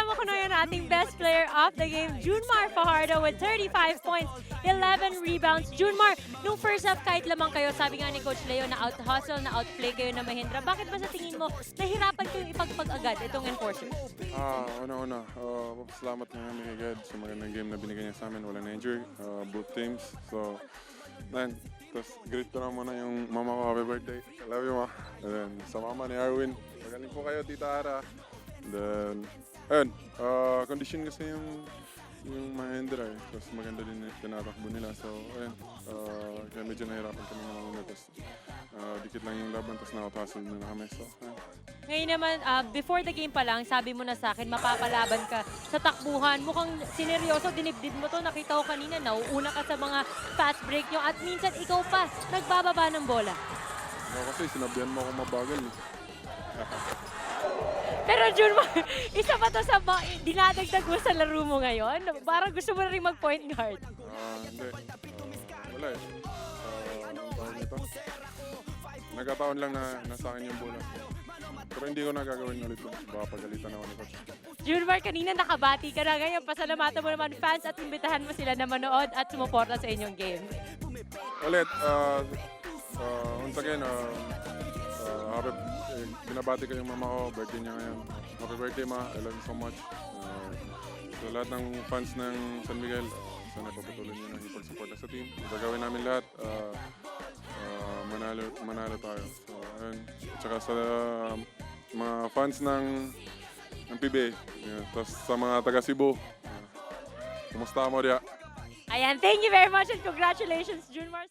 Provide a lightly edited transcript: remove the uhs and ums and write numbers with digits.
kasama ko na yun ating best player of the game, Junmar Fajardo with 35 points, 11 rebounds. Junmar, nung first half kahit lamang kayo, sabi nga ni Coach Leo na out-hustle, na outplay kayo na Mahindra. Bakit ba sa tingin mo, nahirapan kayong ipagpag agad itong enforcer? Una-una, salamat nga kami kay God sa magandang game na binigay niya sa amin. Wala na injury, both teams. So, man, tapos greet ko na muna yung mama ko, happy birthday. I love you, ma. And then, sa mama ni Arwin, magaling po kayo, Tita Ara. And then, ayun, condition kasi yung Mahindra eh. Tapos maganda din yung tinatakbo nila. So, ayun, kaya medyo nahirapan kami mga una. Tapos, dikit lang yung laban, tapos na-out-hustle na kami. So, ayun. Ngayon naman, before the game pa lang, sabi mo na sa akin, mapapalaban ka sa takbuhan. Mukhang sineryoso, dinibdib mo to. Nakita ko kanina, nauuna ka sa mga fast break nyo. At minsan, ikaw pa, nagbababa ng bola. Kasi sinabihan mo akong mabagal eh. Pero Junmar, isa pa to sa dinadagdag mo sa laro mo ngayon? Parang gusto mo na rin mag-point guard. Hindi. Wala eh. Tawag nito. Nagkataon lang na nasa akin yung bola. Pero hindi ko na gagawin ulit yun. Baka pagalitan ako ni Coach. Junmar, kanina nakabati ka na ngayon. Pasalamatan mo naman fans at imbitahan mo sila na manood at sumuporta sa inyong game. Ulit, once again, binabati ko yung mama ko. Birthday niya ngayon. Happy birthday, ma. I love you so much. Sa lahat ng fans ng San Miguel, sana papatuloy niyo na ipag-support sa team. Gagawin namin lahat. Manalo tayo. So, ayun. At saka sa mga fans ng PBA, tapos sa mga taga Cebu, kumusta mo diya? Ayan, thank you very much and congratulations, Junmar.